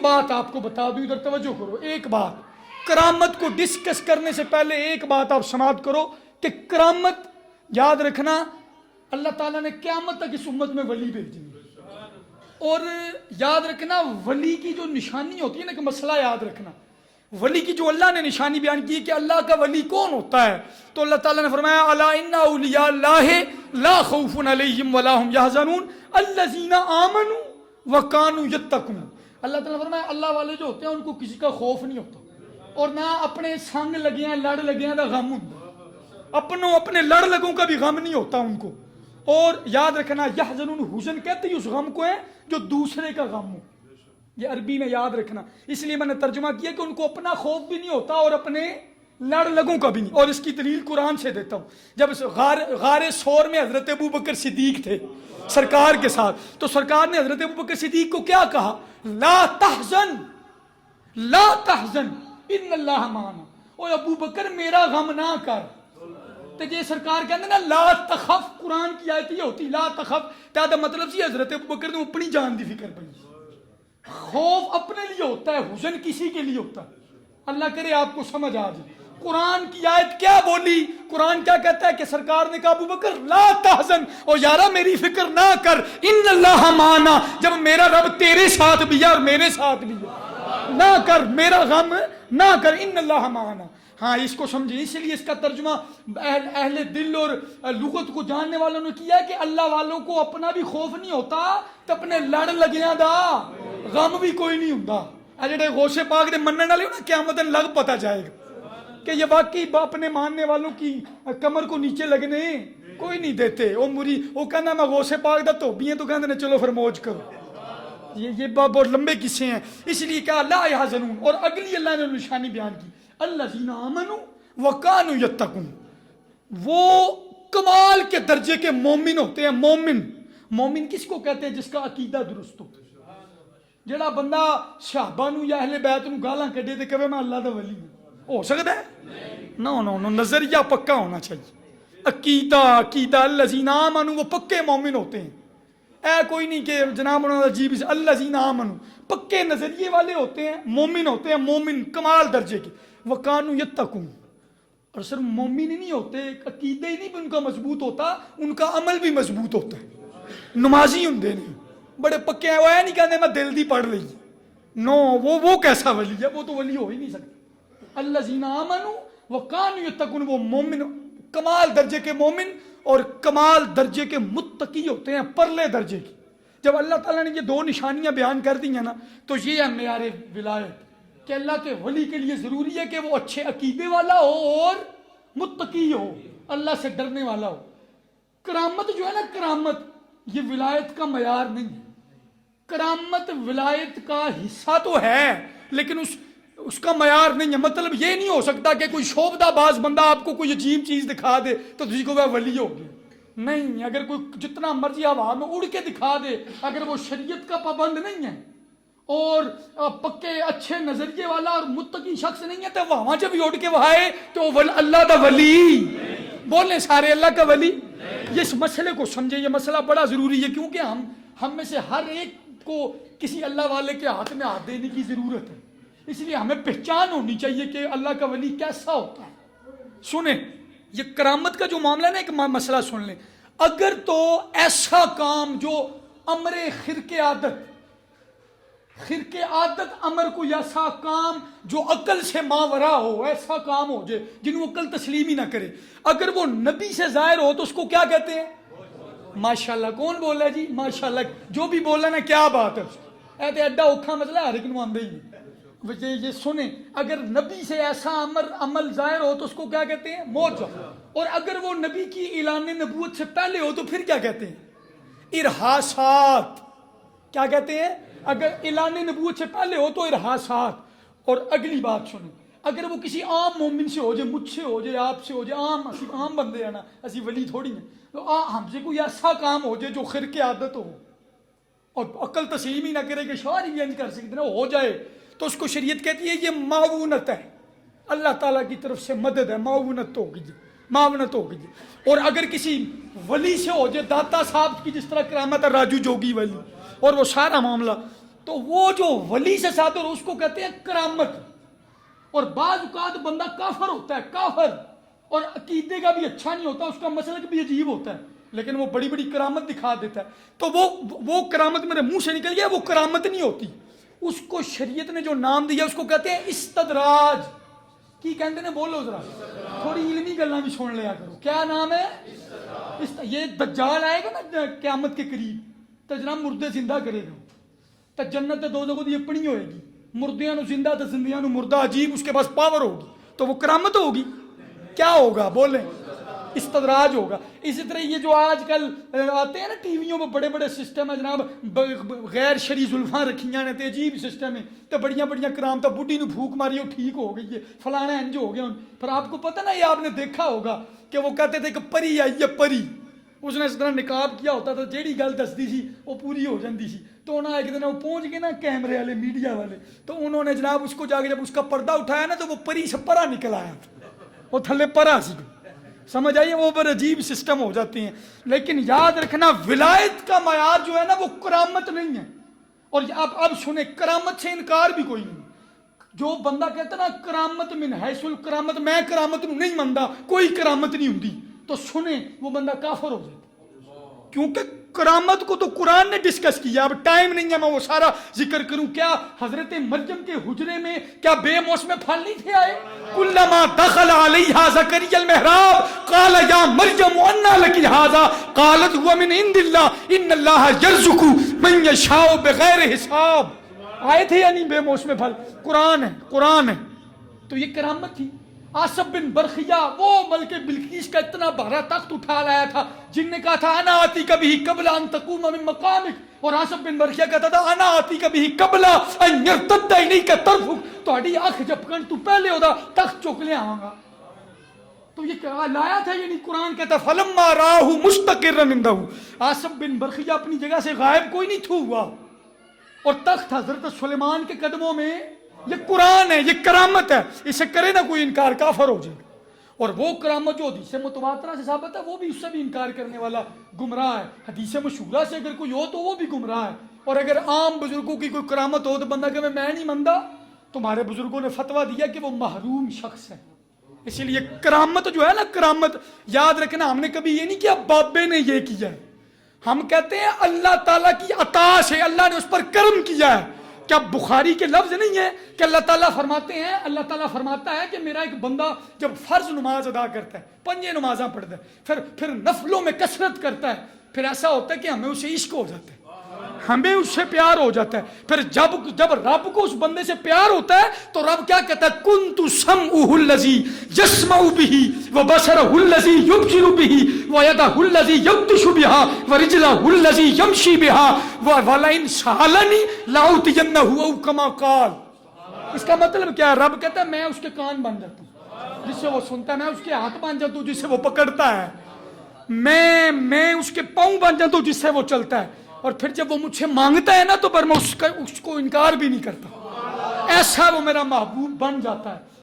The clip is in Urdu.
بات آپ کو بتا دوں، ادھر توجہ کرو، ایک بات کرامت کو ڈسکس کرنے سے پہلے ایک بات آپ سماعت کرو کہ کرامت یاد رکھنا، اللہ تعالیٰ نے قیامت تک اس امت میں ولی بھیجی ہے، اور یاد رکھنا ولی کی جو نشانی ہوتی ہے نا، کہ مسئلہ یاد رکھنا، ولی کی جو اللہ نے نشانی بیان کی ہے کہ اللہ کا ولی کون ہوتا ہے، تو اللہ تعالیٰ نے فرمایا الا ان اولیاء اللہ لا خوف علیہم ولا هم یحزنون الذین آمنوا وکانوا یتقون۔ اللہ تعالیٰ نے فرمایا اللہ والے جو ہوتے ہیں ان کو کسی کا خوف نہیں ہوتا، اور نہ اپنے سنگ لگیاں لڑ لگیاں دا غم ہوتا، اپنے لڑ لگوں کا بھی غم نہیں ہوتا ان کو، اور یاد رکھنا یحزنون، حزن کہتے ہیں اس غم کو ہے جو دوسرے کا غم ہو، یہ عربی میں یاد رکھنا، اس لیے میں نے ترجمہ کیا کہ ان کو اپنا خوف بھی نہیں ہوتا اور اپنے لڑ لگوں کا بھی نہیں۔ اور اس کی دلیل قرآن سے دیتا ہوں، جب غار سور میں حضرت ابوبکر صدیق تھے سرکار کے ساتھ، تو سرکار نے حضرت ابوبکر صدیق کو کیا کہا؟ لا تحزن لا تحزن ان اللہ معنا، اوے ابو بکر میرا غم نہ کر، تو یہ سرکار کہتے ہیں نا لا تخف، قرآن کی آیت یہ ہوتی لا تخف، تو مطلب سی حضرت ابو بکر نے اپنی جان دی فکر پڑی، خوف اپنے لیے ہوتا ہے، حزن کسی کے لیے ہوتا ہے، اللہ کرے آپ کو سمجھ آ جائے۔ قرآن کی آیت کیا بولی؟ قرآن کیا کہتا ہے کہ سرکار نے کہا ابو بکر لا تحزن، او یارا میری فکر نہ کر، ان اللہ معنا، جب میرا رب تیرے ساتھ بھی ہے اور میرے ساتھ بھی ہے، نہ کر میرا غم نہ کر، ان اللہ معنا۔ ہاں اس کو سمجھیں، اس لیے اس کا ترجمہ اہل دل اور لغت کو جاننے والوں نے کیا کہ اللہ والوں کو اپنا بھی خوف نہیں ہوتا تو اپنے لڑ لگیاں دا غم بھی کوئی نہیں ہوتا۔ جڑے غوث پاک دے منن والے نا قیامت لگ پتا جائے گا کہ یہ واقعی اپنے ماننے والوں کی کمر کو نیچے لگنے کوئی نہیں دیتے، وہ کہنا میں غوث پاک دا تو بھی ہیں، تو کہتے ہیں چلو پھر موج کرو، یہ بہت لمبے قصے ہیں، اس لیے کہا لا یحزنون۔ اور اگلی اللہ نے نشانی بیان کی الذین آمنوا وکانوا یتقون، وہ کمال کے درجے کے مومن ہوتے ہیں۔ مومن کس کو کہتے ہیں؟ جس کا عقیدہ درست ہو، جڑا بندہ صحابہ نو یا اہل بیت نو گالاں کڈے تے کہے میں اللہ دا ولی ہوں، ہو سکتا ہے؟ نو نظریہ پکا ہونا چاہیے، عقیدہ الذین آمنوا، وہ پکے مومن ہوتے ہیں، اے کوئی نہیں کہ جناب انہوں نے عجیب سے الذین آمنوا، پکے نظریے والے ہوتے ہیں، مومن ہوتے ہیں، مومن کمال درجے کے، وکانوا یتقون۔ اور صرف مومن ہی نہیں ہوتے، عقیدہ ہی نہیں ان کا مضبوط ہوتا، ان کا عمل بھی مضبوط ہوتا ہے، نمازی ہوں نے بڑے پکے ہیں، وہ نہیں کہتے میں دل دی پڑھ لی، نو وہ کیسا ولی ہے؟ وہ تو ولی ہو ہی نہیں سکتا۔ الذین آمنوا وکانوا یتقون، وہ مومن کمال درجے کے مومن اور کمال درجے کے متقی ہوتے ہیں، پرلے درجے کی۔ جب اللہ تعالیٰ نے یہ دو نشانیاں بیان کر دی ہیں نا، تو یہ ہے معیار ولایت کہ اللہ کے ولی کے لیے ضروری ہے کہ وہ اچھے عقیدے والا ہو اور متقی ہو، اللہ سے ڈرنے والا ہو۔ کرامت جو ہے نا، کرامت یہ ولایت کا معیار نہیں ہے، کرامت ولایت کا حصہ تو ہے لیکن اس کا معیار نہیں ہے۔ مطلب یہ نہیں ہو سکتا کہ کوئی شوبدہ باز بندہ آپ کو کوئی عجیب چیز دکھا دے تو تجھے کو وہ ولی ہو گیا، نہیں۔ اگر کوئی جتنا مرضی ہوا میں اڑ کے دکھا دے، اگر وہ شریعت کا پابند نہیں ہے اور پکے اچھے نظریے والا اور متقی شخص نہیں ہے، تو وہاں جب اڑ کے وہ آئے تو اللہ دا ولی بولیں سارے اللہ کا ولی۔ یہ اس مسئلے کو سمجھے، یہ مسئلہ بڑا ضروری ہے، کیونکہ ہم میں سے ہر ایک کو کسی اللہ والے کے ہاتھ میں ہاتھ دینے کی ضرورت ہے، اس لیے ہمیں پہچان ہونی چاہیے کہ اللہ کا ولی کیسا ہوتا ہے۔ سنیں یہ کرامت کا جو معاملہ ہے نا، ایک مسئلہ سن لیں، اگر تو ایسا کام جو امر خرق عادت امر کو، ایسا کام جو عقل سے ماورا ہو، ایسا کام ہو جائے جنہوں عقل تسلیم ہی نہ کرے، اگر وہ نبی سے ظاہر ہو تو اس کو کیا کہتے ہیں؟ ماشاءاللہ۔ کون بول رہا ہے جی ماشاءاللہ؟ جو بھی بول رہا ہے نا، کیا بات ہے، اے تے ایڈا اوکھا مسئلہ ہر ایک نو آندے ہی نہیں۔ یہ سنیں، اگر نبی سے ایسا عمل ظاہر ہو تو اس کو کیا کہتے ہیں؟ معجزہ۔ اور اگر وہ نبی کی اعلان نبوت سے پہلے ہو تو پھر کیا کہتے ہیں؟ ارہاسات۔ کیا کہتے ہیں؟ اگر اعلان نبوت سے پہلے ہو تو ارہاسات۔ اور اگلی بات سنیں، اگر وہ کسی عام مومن سے ہو جائے، مجھ سے ہو جائے، آپ سے ہو جائے، عام بندے ہیں نا، اسی ولی تھوڑی ہیں، تو ہم سے کوئی ایسا کام ہو جائے جو خرق عادت ہو اور عقل تسلیم ہی نہ کرے کہ شوہر ہی نہیں کر سکتے نا، ہو جائے تو اس کو شریعت کہتی ہے یہ معاونت ہے، اللہ تعالیٰ کی طرف سے مدد ہے، معاونت ہوگی۔ اور اگر کسی ولی سے ہو جائے، داتا صاحب کی جس طرح کرامت ہے، راجو جوگی ولی، اور وہ سارا معاملہ، تو وہ جو ولی سے صادر اس کو کہتے ہیں کرامت. اور بعض اوقات بندہ کافر ہوتا ہے, کافر, اور عقیدے کا بھی اچھا نہیں ہوتا, اس کا مسلک بھی عجیب ہوتا ہے, لیکن وہ بڑی بڑی کرامت دکھا دیتا ہے. تو وہ کرامت میرے منہ سے نکل گیا, وہ کرامت نہیں ہوتی. اس کو شریعت نے جو نام دیا اس کو کہتے ہیں استدراج. کی کہتے ہیں بولو ذرا, تھوڑی علمی گلاں بھی سن لیا کرو. کیا نام ہے؟ یہ دجال آئے گا نا قیامت کے قریب, تو جناب مردے زندہ کرے گا, تو جنت دوزخ دی اپنی ہوئے گی, مردیاں نو زندہ تو زندیاں نو مردہ, عجیب اس کے پاس پاور ہوگی, تو وہ کرامت ہوگی. کیا ہوگا بولیں؟ استدراج ہوگا. اسی طرح یہ جو آج کل آتے ہیں نا ٹی ویوں میں بڑے بڑے سسٹم ہے جناب, غیر شرعی زلفاں رکھیاں نے, تے عجیب سسٹم ہے, تو بڑیاں بڑیاں کرامت, بڈھی نو پھوک ماری وہ ٹھیک ہو گئی ہے, فلانا انج ہو گیا. پر آپ کو پتہ نا, یہ آپ نے دیکھا ہوگا کہ وہ کہتے تھے کہ پری آئی ہے پری, اس نے اس طرح نقاب کیا ہوتا تھا, جیڑی گل دستی سی وہ پوری ہو جاتی سی. تو انہوں نے ایک دن وہ پہنچ گئے نا کیمرے والے, میڈیا والے, تو انہوں نے جناب اس کو جا کے جب اس کا پردہ اٹھایا نا, تو وہ پری سے پرا نکل آیا, وہ تھلے پرا سی. سمجھ آئیے, وہ پر عجیب سسٹم ہو جاتے ہیں. لیکن یاد رکھنا ولایت کا معیار جو ہے نا وہ کرامت نہیں ہے. اور اب سنیں, کرامت سے انکار بھی کوئی نہیں. جو بندہ کہتا نا کرامت من حیث الکرامت, میں کرامت نہیں منتا, کوئی کرامت نہیں ہوتی, تو سنیں وہ بندہ کافر ہو جائے. کیونکہ کرامت کو تو قرآن نے ڈسکس کیا. اب ٹائم نہیں ہے میں وہ سارا ذکر کروں. کیا حضرت مریم کے حجرے میں کیا بے موسم پھل نہیں تھے آئے؟ کلما دخل علیہا زکریا المحراب قال یا مریم انا لکی ھذا قالت هو من عند اللہ ان اللہ یرزق من یشاء بغیر حساب. آئے تھے یا نہیں بے موسم پھل؟ قرآن ہے, قرآن ہے. تو یہ کرامت تھی. آصف بن برخیہ وہ ملک بلقیس کا اتنا بھارا تخت اٹھا لایا تھا, جن نے کہا تھا انا آتی کبھی قبل ان تقوم من مقامک, اور آصف بن برخیہ کہتا تھا انا آتی کبھی قبل ان یرتد الیک طرفک, تہاڈی اکھ جھپکن تو پہلے ہودا تخت چک لے آواں گا. تو یہ لایا تھا, یعنی قرآن کہتا فلما راہ مستقرا عنده, آصف بن برخیہ اپنی جگہ سے غائب کوئی نہیں ہوا, اور تخت حضرت سلیمان کے قدموں میں. یہ قرآن ہے, یہ کرامت ہے, اسے کرے نہ کوئی انکار کافر ہو جائے. اور وہ کرامت جو حدیث متواترہ سے ثابت ہے, وہ بھی اس سے بھی انکار کرنے والا گمراہ ہے. حدیث مشہورہ سے اگر کوئی ہو تو وہ بھی گمراہ ہے. اور اگر عام بزرگوں کی کوئی کرامت ہو تو بندہ کہ میں نہیں مانتا, تمہارے بزرگوں نے فتویٰ دیا کہ وہ محروم شخص ہے. اسی لیے کرامت جو ہے نا, کرامت یاد رکھنا, ہم نے کبھی یہ نہیں کیا بابے نے یہ کیا ہے, ہم کہتے ہیں اللہ تعالیٰ کی عطا سے اللہ نے اس پر کرم کیا ہے. کیا بخاری کے لفظ نہیں ہے کہ اللہ تعالیٰ فرماتے ہیں, اللہ تعالیٰ فرماتا ہے کہ میرا ایک بندہ جب فرض نماز ادا کرتا ہے, 5 نمازاں پڑھتا ہے, پھر نفلوں میں کثرت کرتا ہے, پھر ایسا ہوتا ہے کہ ہمیں اسے عشق ہو جاتا ہے, ہمیں اس سے پیار ہو جاتا ہے. پھر جب رب کو اس بندے سے پیار ہوتا ہے تو رب کیا کہتا ہے, کنت سمعہ الذی یسمع بہ وبصرہ الذی یبصر بہ ویدہ الذی یبطش بہا ورجلہ الذی یمشی بہا ولئن سألنی لأعطینہ او کما قال. اس کا مطلب کیا ہے؟ رب کہتا ہے میں اس کے کان بن جاتا ہوں جس سے وہ سنتا ہے, میں اس کے ہاتھ بن جاتا ہوں جس سے وہ پکڑتا ہے, میں اس کے پاؤں بن جاتا ہوں جس سے وہ چلتا ہے. اور پھر جب وہ مجھ سے مانگتا ہے نا تو پر میں اس کو انکار بھی نہیں کرتا. ایسا وہ میرا محبوب بن جاتا ہے.